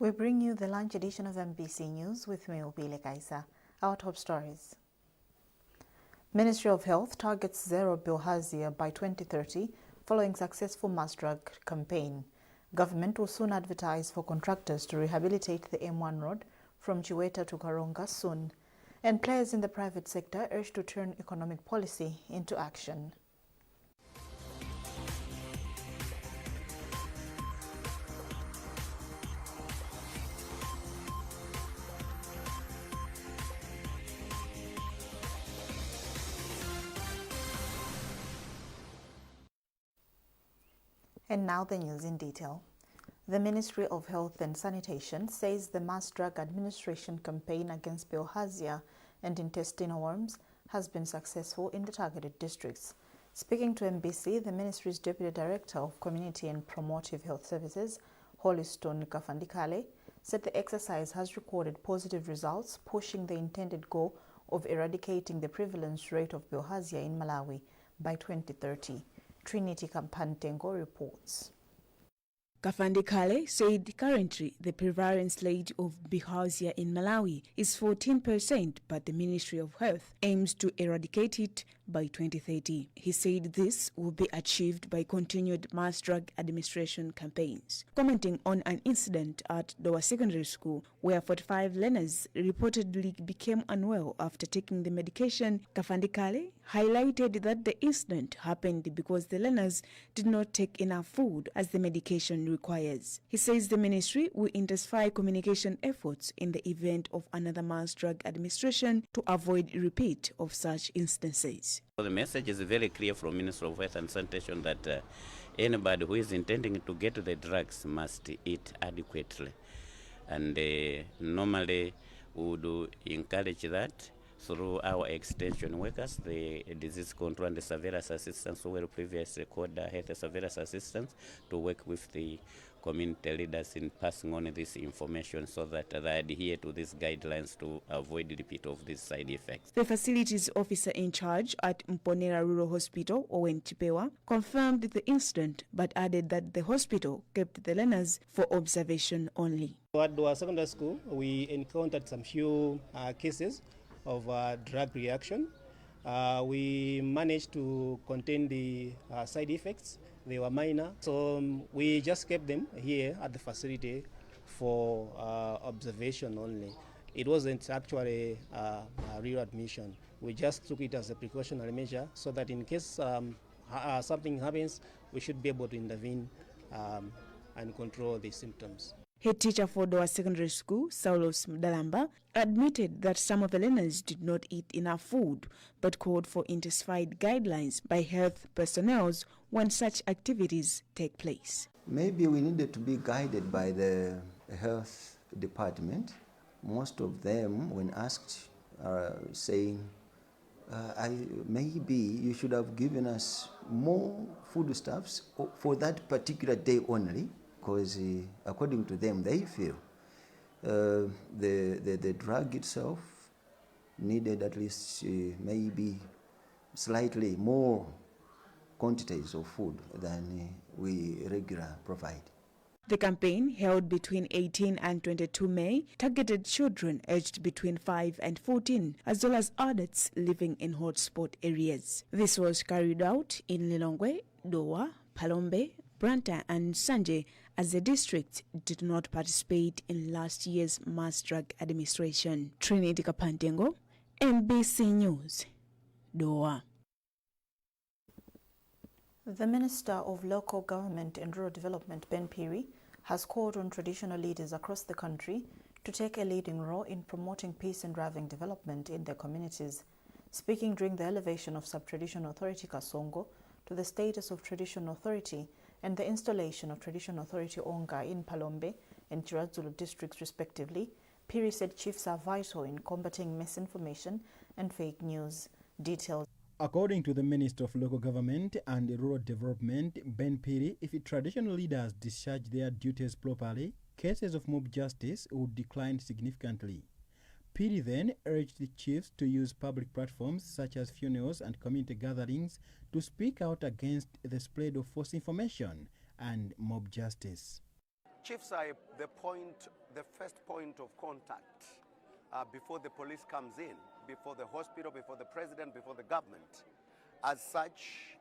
We bring you the lunch edition of MBC News with me, Obile Kaisa. Our top stories. Ministry of Health targets zero bilharzia by 2030 following successful mass drug campaign. Government will soon advertise for contractors to rehabilitate the M1 road from Chiweta to Karonga soon. And players in the private sector urged to turn economic policy into action. And now the news in detail. The Ministry of Health and Sanitation says the mass drug administration campaign against bilharzia and intestinal worms has been successful in the targeted districts. Speaking to MBC, the ministry's Deputy Director of Community and Promotive Health Services, Holliston Kafandikale, said the exercise has recorded positive results, pushing the intended goal of eradicating the prevalence rate of bilharzia in Malawi by 2030. Trinity Kampantengo reports. Kafandikale said currently the prevalence rate of bilharzia in Malawi is 14%, but the Ministry of Health aims to eradicate it by 2030. He said this will be achieved by continued mass drug administration campaigns. Commenting on an incident at Dowa Secondary School where 45 learners reportedly became unwell after taking the medication, Kafandikale highlighted that the incident happened because the learners did not take enough food as the medication requires. He says the ministry will intensify communication efforts in the event of another mass drug administration to avoid repeat of such instances. So the message is very clear from Ministry of Health and Sanitation that anybody who is intending to get the drugs must eat adequately. And normally we would encourage that through our extension workers, the disease control and the surveillance assistants who were previously called health surveillance assistants, to work with the community leaders in passing on this information so that they adhere to these guidelines to avoid repeat of these side effects. The facilities officer in charge at Mponera Rural Hospital, Owen Chipewa, confirmed the incident but added that the hospital kept the learners for observation only. At our secondary school, we encountered some few cases of drug reaction. We managed to contain the side effects. They were minor, so we just kept them here at the facility for observation only. It wasn't actually a real admission. We just took it as a precautionary measure so that in case something happens, we should be able to intervene and control the symptoms. Head teacher for Dowa Secondary School, Saulos Mdalamba, admitted that some of the learners did not eat enough food, but called for intensified guidelines by health personnel when such activities take place. Maybe we needed to be guided by the health department. Most of them, when asked, are saying, maybe you should have given us more foodstuffs for that particular day only, because according to them, they feel the drug itself needed at least maybe slightly more quantities of food than we regularly provide. The campaign, held between 18 and 22 May, targeted children aged between 5 and 14, as well as adults living in hotspot areas. This was carried out in Lilongwe, Dowa, Palombe, Branta and Sanje, as the district did not participate in last year's mass drug administration. Trinity Kapantengo, MBC News, Dowa. The Minister of Local Government and Rural Development, Ben Piri, has called on traditional leaders across the country to take a leading role in promoting peace and driving development in their communities. Speaking during the elevation of Sub-Traditional Authority Kasongo to the status of Traditional Authority and the installation of Traditional Authority Onga in Palombe and Chirazulu districts respectively, Piri said chiefs are vital in combating misinformation and fake news. Details. According to the Minister of Local Government and Rural Development, Ben Piri, if traditional leaders discharge their duties properly, cases of mob justice would decline significantly. Piri then urged the chiefs to use public platforms such as funerals and community gatherings to speak out against the spread of false information and mob justice. Chiefs are the first point of contact before the police comes in, before the hospital, before the president, before the government. As such,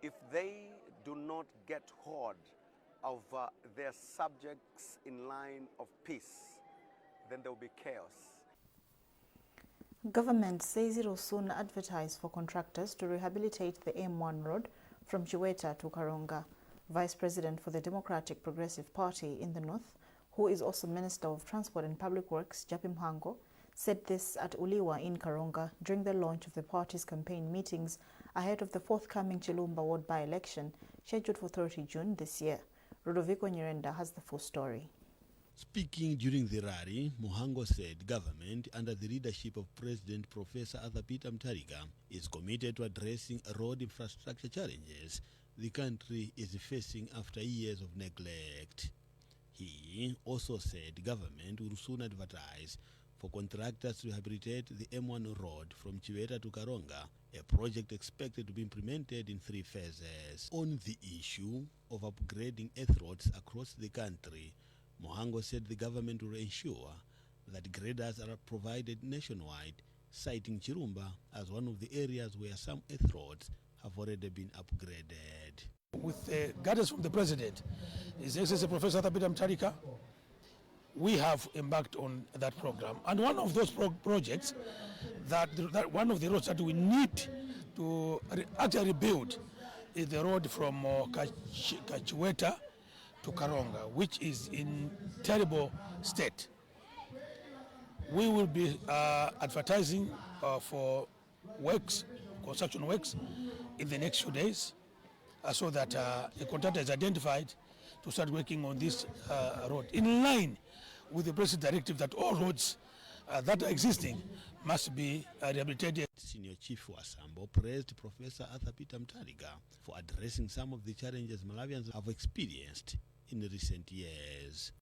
if they do not get hold of their subjects in line of peace, then there will be chaos. Government says it will soon advertise for contractors to rehabilitate the M1 road from Chiweta to Karonga. Vice President for the Democratic Progressive Party in the North, who is also Minister of Transport and Public Works, Japim Hango, said this at Uliwa in Karonga during the launch of the party's campaign meetings ahead of the forthcoming Chilumba ward by-election scheduled for 30 June this year. Rodoviko Nyirenda has the full story. Speaking during the rally, Muhango said government, under the leadership of President Professor Arthur Peter Mutharika, is committed to addressing road infrastructure challenges the country is facing after years of neglect. He also said government will soon advertise for contractors to rehabilitate the M1 road from Chiweta to Karonga, a project expected to be implemented in 3 phases. On the issue of upgrading earth roads across the country, Muhango said the government will ensure that graders are provided nationwide, citing Chirumba as one of the areas where some earth roads have already been upgraded. With guidance from the President, His Excellency Professor Arthur Peter Mutharika, we have embarked on that program. And one of those projects, that one of the roads that we need to actually rebuild is the road from Chiweta to Karonga, which is in terrible state. We will be advertising for works, construction works, in the next few days, so that a contractor is identified to start working on this road, in line with the President's directive that all roads that are existing must be rehabilitated. Senior Chief Wasambo praised Professor Arthur Peter Mutharika for addressing some of the challenges Malawians have experienced in recent years.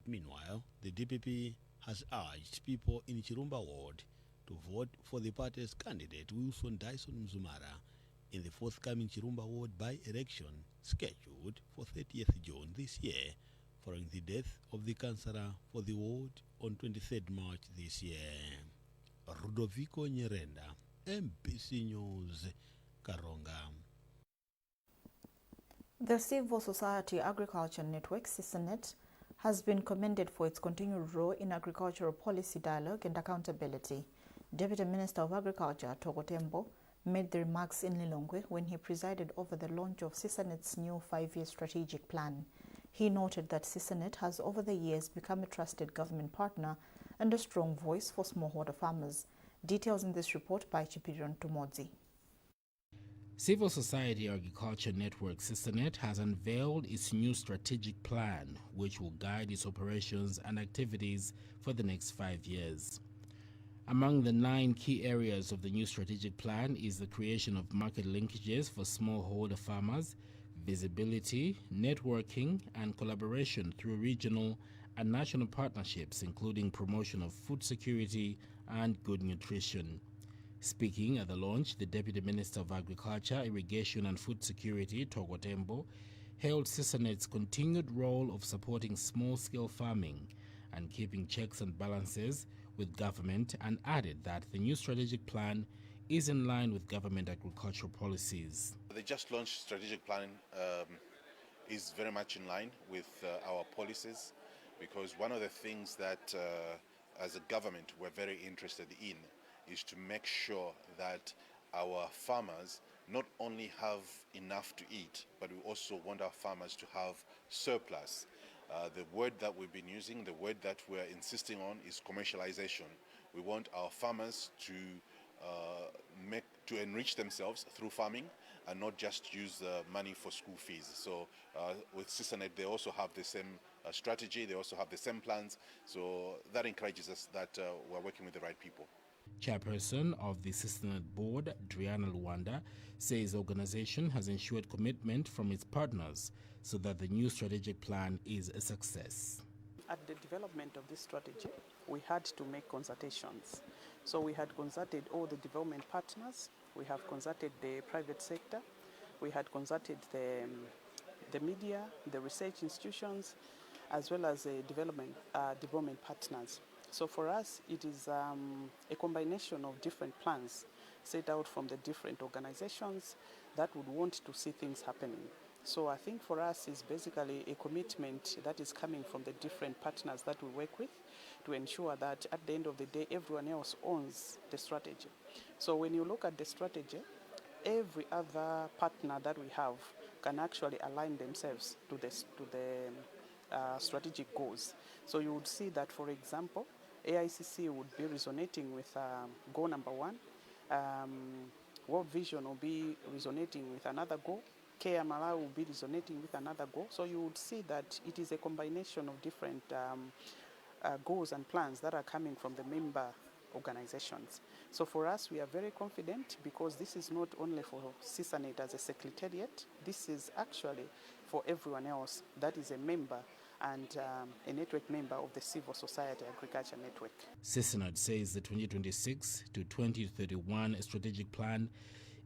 Meanwhile, the DPP has urged people in Chirumba ward to vote for the party's candidate Wilson Dyson Mzumara in the forthcoming Chirumba ward by-election scheduled for 30th June this year, following the death of the councillor for the ward on 23rd March this year. Rodoviko Nyirenda, MBC News, Karonga. The Civil Society Agriculture Network, CISANET, has been commended for its continued role in agricultural policy dialogue and accountability. Deputy Minister of Agriculture, Togo Tembo, made the remarks in Lilongwe when he presided over the launch of CISANET's new 5-year strategic plan. He noted that CISANET has over the years become a trusted government partner and a strong voice for smallholder farmers. Details in this report by Chipirion Tumodzi. Civil Society Agriculture Network CISANET has unveiled its new strategic plan, which will guide its operations and activities for the next 5 years. Among the 9 key areas of the new strategic plan is the creation of market linkages for smallholder farmers, visibility, networking, and collaboration through regional and national partnerships, including promotion of food security and good nutrition. Speaking at the launch, the Deputy Minister of Agriculture, Irrigation and Food Security, Togo Tembo, hailed CISANET's continued role of supporting small-scale farming and keeping checks and balances with government, and added that the new strategic plan is in line with government agricultural policies. The just launched strategic plan is very much in line with our policies, because one of the things that as a government we're very interested in is to make sure that our farmers not only have enough to eat, but we also want our farmers to have surplus. The word that we've been using, the word that we're insisting on is commercialization. We want our farmers to enrich themselves through farming and not just use money for school fees. So with CISANET, they also have the same strategy, they also have the same plans. So that encourages us that we're working with the right people. Chairperson of the CISANET board, Driana Luanda, says the organization has ensured commitment from its partners so that the new strategic plan is a success. At the development of this strategy, we had to make consultations. So we had consulted all the development partners, we have consulted the private sector, we had consulted the media, the research institutions, as well as development partners. So for us, it is a combination of different plans set out from the different organizations that would want to see things happening. So I think for us is basically a commitment that is coming from the different partners that we work with to ensure that at the end of the day, everyone else owns the strategy. So when you look at the strategy, every other partner that we have can actually align themselves to the strategic goals. So you would see that, for example, AICC would be resonating with goal number 1. World Vision will be resonating with another goal. Care Malawi will be resonating with another goal. So you would see that it is a combination of different goals and plans that are coming from the member organizations. So for us, we are very confident because this is not only for CISANET as a secretariat, this is actually for everyone else that is a member and a network member of the Civil Society Agriculture Network. CISANET says the 2026 to 2031 strategic plan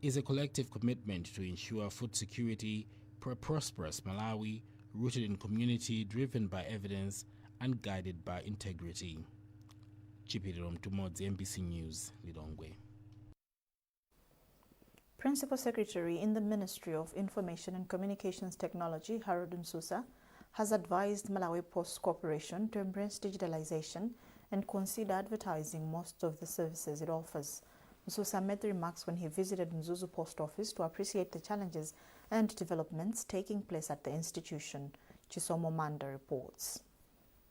is a collective commitment to ensure food security for a prosperous Malawi, rooted in community, driven by evidence, and guided by integrity. Chipirirom Tumodzi, MBC News, Lilongwe. Principal Secretary in the Ministry of Information and Communications Technology, Harold Msusa, has advised Malawi Post Corporation to embrace digitalization and consider advertising most of the services it offers. Msusa made the remarks when he visited Mzuzu Post Office to appreciate the challenges and developments taking place at the institution. Chisomo Manda reports.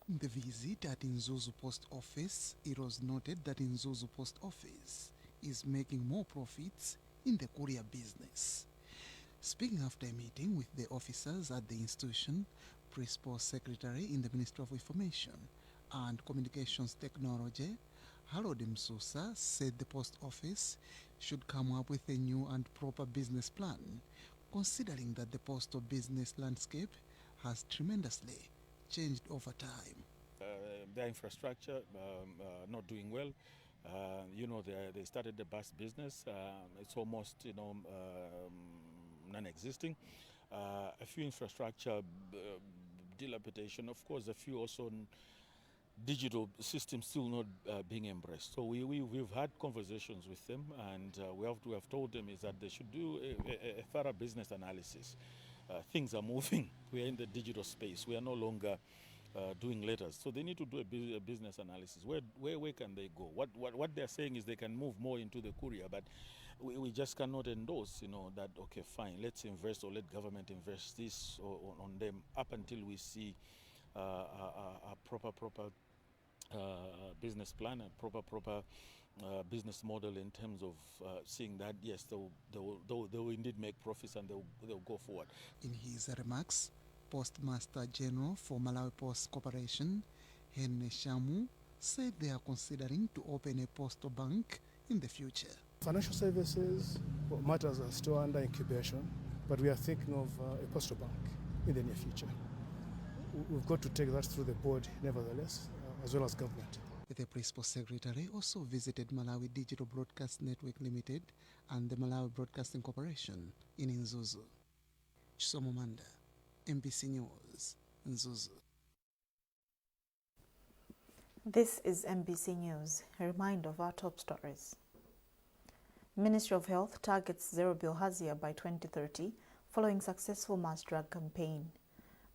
In the visit at Mzuzu Post Office, it was noted that Mzuzu Post Office is making more profits in the courier business. Speaking after a meeting with the officers at the institution, Principal Secretary in the Ministry of Information and Communications Technology, Harold Msusa, said the post office should come up with a new and proper business plan, considering that the postal business landscape has tremendously changed over time. Their infrastructure not doing well. They started the bus business. It's almost non-existing. A few infrastructure dilapidation. Of course, a few also digital systems still not being embraced. So we've had conversations with them, and we have told them is that they should do a thorough business analysis. Things are moving. We are in the digital space. We are no longer doing letters. So they need to do a business analysis. Where can they go? What they're saying is they can move more into the courier, but we just cannot endorse, that, okay, fine, let's invest or let government invest this on them up until we see a proper business plan, a proper business model in terms of seeing that, yes, they will indeed make profits and they'll go forward. In his remarks, Postmaster General for Malawi Post Corporation, Henne Shamu, said they are considering to open a postal bank in the future. Financial services matters are still under incubation, but we are thinking of a postal bank in the near future. We've got to take that through the board, nevertheless, as well as government. The Principal Secretary also visited Malawi Digital Broadcast Network Limited and the Malawi Broadcasting Corporation in Mzuzu. Chisomo Manda, MBC News, Mzuzu. This is MBC News. A reminder of our top stories. Ministry of Health targets zero bilharzia by 2030 following successful mass drug campaign.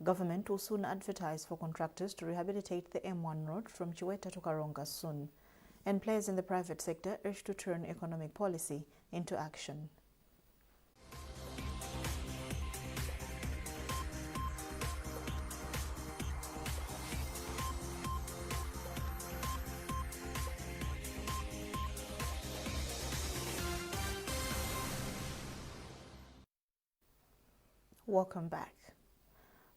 Government will soon advertise for contractors to rehabilitate the M1 road from Chiweta to Karonga soon. And players in the private sector urge to turn economic policy into action. Welcome back.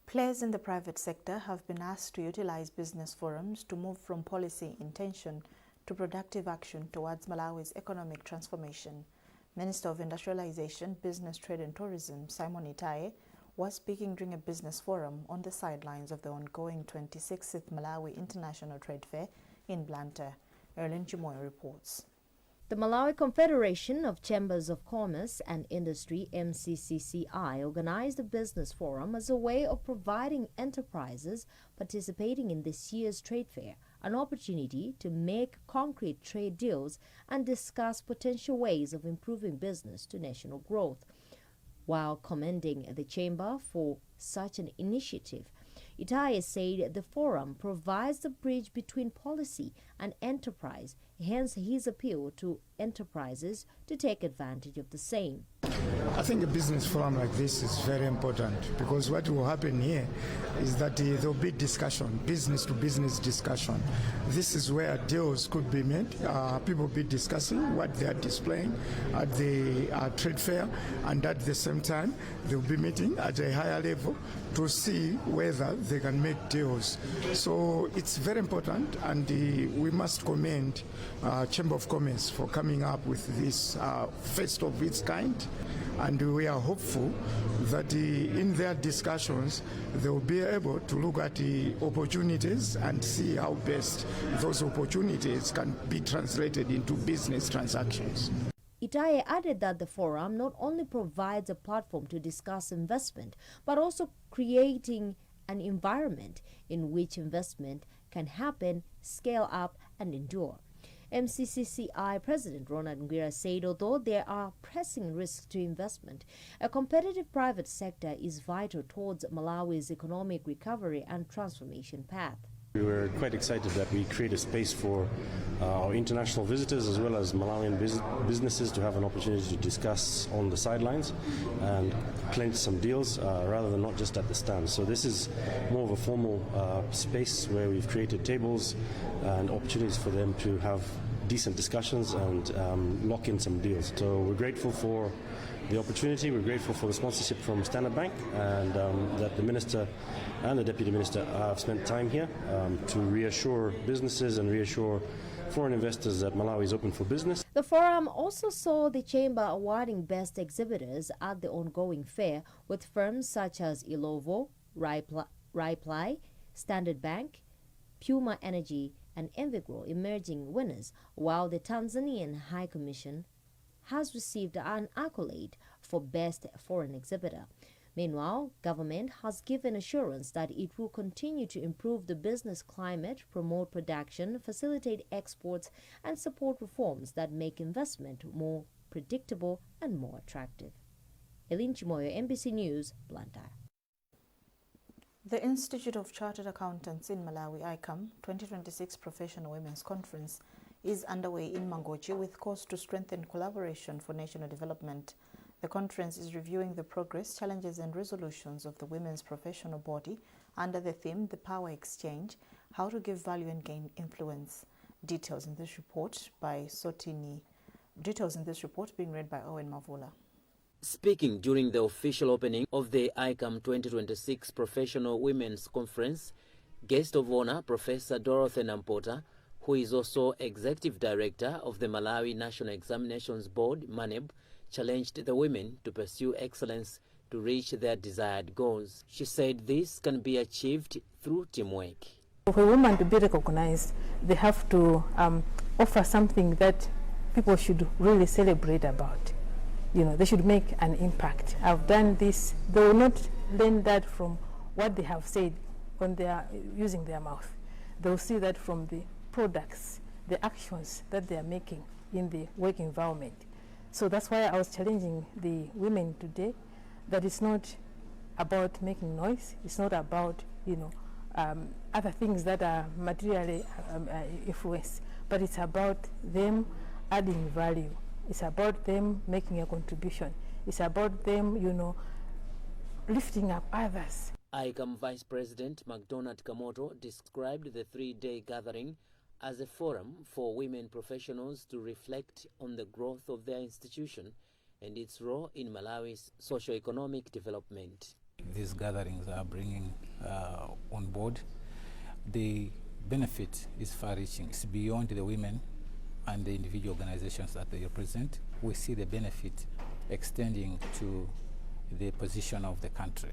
Players in the private sector have been asked to utilize business forums to move from policy intention to productive action towards Malawi's economic transformation. Minister of Industrialization, Business, Trade and Tourism, Simon Itaye, was speaking during a business forum on the sidelines of the ongoing 26th Malawi International Trade Fair in Blantyre. Erlin Chimoy reports. The The Malawi Confederation of Chambers of Commerce and Industry, MCCCI, organized the Business Forum as a way of providing enterprises participating in this year's trade fair an opportunity to make concrete trade deals and discuss potential ways of improving business to national growth. While commending the Chamber for such an initiative, Itaye said the forum provides the bridge between policy and enterprise, hence his appeal to enterprises to take advantage of the same. I think a business forum like this is very important because what will happen here is that there will be discussion, business to business discussion. This is where deals could be made. People will be discussing what they are displaying at the trade fair, and at the same time they will be meeting at a higher level to see whether they can make deals. So it's very important, and we must commend Chamber of Commerce for coming up with this first of its kind. And we are hopeful that in their discussions they will be able to look at the opportunities and see how best those opportunities can be translated into business transactions. Itaye added that the forum not only provides a platform to discuss investment, but also creating an environment in which investment can happen, scale up, and endure. MCCCI President Ronald Ngwira said although there are pressing risks to investment, a competitive private sector is vital towards Malawi's economic recovery and transformation path. We were quite excited that we create a space for our international visitors as well as Malawian businesses to have an opportunity to discuss on the sidelines and clinch some deals rather than not just at the stand. So this is more of a formal space where we've created tables and opportunities for them to have decent discussions and lock in some deals. So we're grateful for the opportunity. We're grateful for the sponsorship from Standard Bank and that the Minister and the Deputy Minister have spent time here to reassure businesses and reassure foreign investors that Malawi is open for business. The forum also saw the Chamber awarding best exhibitors at the ongoing fair, with firms such as Ilovo, Reply, Standard Bank, Puma Energy and Envigro emerging winners, while the Tanzanian High Commission has received an accolade for Best Foreign Exhibitor. Meanwhile, government has given assurance that it will continue to improve the business climate, promote production, facilitate exports, and support reforms that make investment more predictable and more attractive. Elin Chimoyo, NBC News, Blantyre. The Institute of Chartered Accountants in Malawi, ICAM, 2026 Professional Women's Conference is underway in Mangochi with calls to strengthen collaboration for national development. The conference is reviewing the progress, challenges and resolutions of the women's professional body under the theme The Power Exchange, How to Give Value and Gain Influence. Details in this report being read by Owen Mavula. Speaking during the official opening of the ICAM 2026 Professional Women's Conference, guest of honor Professor Dorothy Nampota, who is also Executive Director of the Malawi National Examinations Board, MANEB, challenged the women to pursue excellence to reach their desired goals. She said this can be achieved through teamwork. For a woman to be recognized, they have to offer something that people should really celebrate about. You know, they should make an impact. I've done this. They will not learn that from what they have said when they are using their mouth. They will see that from the products, the actions that they are making in the work environment. So that's why I was challenging the women today that it's not about making noise. It's not about, other things that are materially influenced, but it's about them adding value. It's about them making a contribution. It's about them, lifting up others. ICAM Vice President McDonald Kamoto described the three-day gathering as a forum for women professionals to reflect on the growth of their institution and its role in Malawi's socio-economic development. These gatherings are bringing on board the benefit is far-reaching. It's beyond the women and the individual organizations that they represent. We see the benefit extending to the position of the country.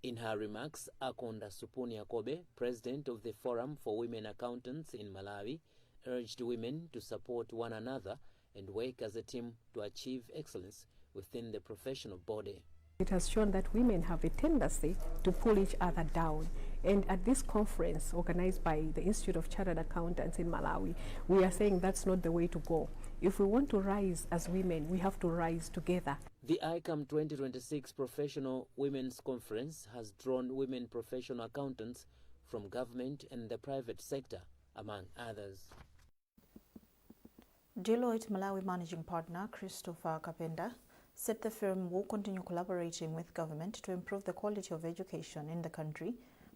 In her remarks, Akonda Supuni Akobe, president of the Forum for Women Accountants in Malawi, urged women to support one another and work as a team to achieve excellence within the professional body. It has shown that women have a tendency to pull each other down. And at this conference organized by the Institute of Chartered Accountants in Malawi, we are saying that's not the way to go. If we want to rise as women, we have to rise together. The ICAM 2026 Professional Women's Conference has drawn women professional accountants from government and the private sector, among others. Deloitte Malawi Managing Partner Christopher Kapenda said the firm will continue collaborating with government to improve the quality of education in the country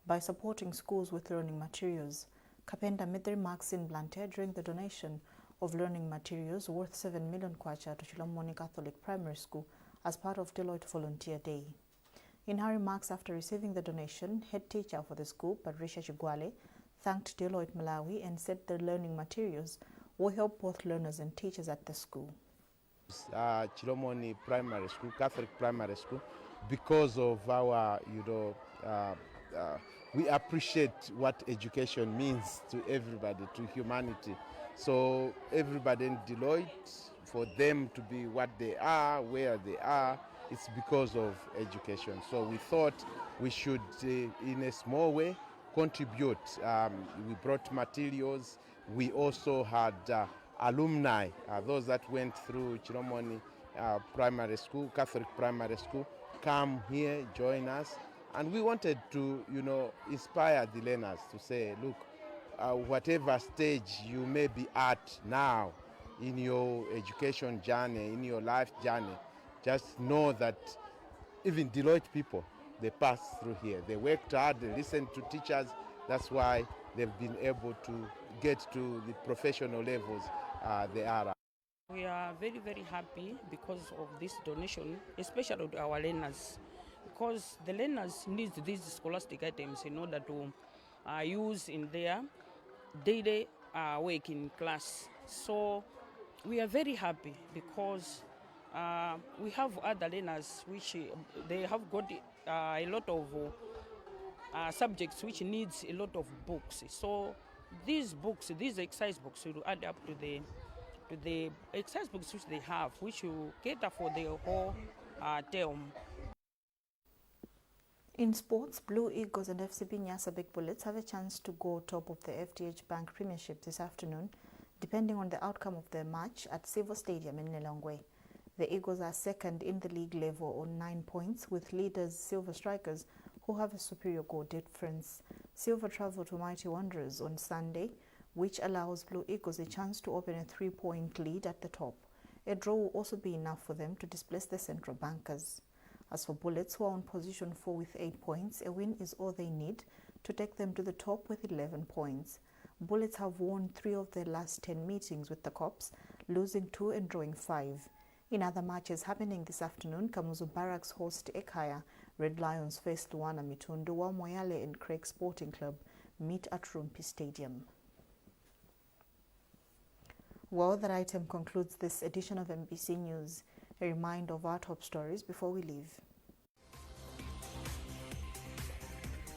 by supporting schools with learning materials. Kapenda made the remarks in Blantyre during the donation of learning materials worth 7 million kwacha to Chilomoni Catholic Primary School as part of Deloitte Volunteer Day. In her remarks after receiving the donation, head teacher for the school, Patricia Chigwale, thanked Deloitte Malawi and said the learning materials will help both learners and teachers at the school. Chilomoni Primary School, Catholic Primary School, because of our, we appreciate what education means to everybody, to humanity. So everybody in Deloitte, for them to be what they are, where they are, it's because of education. So we thought we should, in a small way, contribute. We brought materials. We also had alumni, those that went through Chilomoni Primary School, Catholic Primary School, come here, join us. And we wanted to, inspire the learners to say, look, whatever stage you may be at now in your education journey, in your life journey, just know that even Deloitte people, they pass through here. They worked hard, they listened to teachers. That's why they've been able to get to the professional levels they are at. We are very, very happy because of this donation, especially to our learners, because the learners need these scholastic items in order to use in their daily work in class. So we are very happy because we have other learners which they have got a lot of subjects which needs a lot of books. So these books, these exercise books, will add up to the exercise books which they have, which will cater for the whole term. In sports, Blue Eagles and FCB Nyasa Big Bullets have a chance to go top of the FDH Bank Premiership this afternoon, depending on the outcome of their match at Silver Stadium in Lilongwe. The Eagles are second in the league level on 9 points, with leaders Silver Strikers, who have a superior goal difference. Silver travel to Mighty Wanderers on Sunday, which allows Blue Eagles a chance to open a 3-point lead at the top. A draw will also be enough for them to displace the Central Bankers. As for Bullets, who are on position 4 with 8 points, a win is all they need to take them to the top with 11 points. Bullets have won 3 of their last 10 meetings with the Cops, losing 2 and drawing 5. In other matches happening this afternoon, Kamuzu Barracks host Ekaya, Red Lions face Luana Mitundu, while Moyale and Craig Sporting Club meet at Rumpi Stadium. Well, that item concludes this edition of MBC News. A reminder of our top stories before we leave.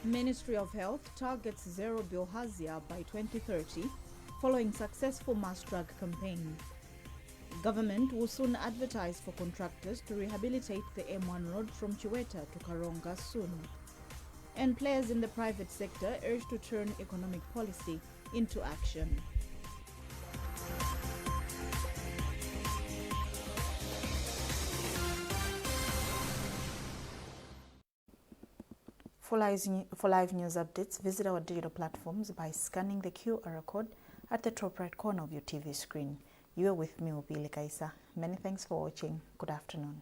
Ministry of Health targets zero bilharzia by 2030 following successful mass drug campaign. Government will soon advertise for contractors to rehabilitate the M1 road from Chiweta to Karonga soon. And players in the private sector urged to turn economic policy into action. For live news updates, visit our digital platforms by scanning the QR code at the top right corner of your TV screen. You are with me, Upili Kaisa. Many thanks for watching. Good afternoon.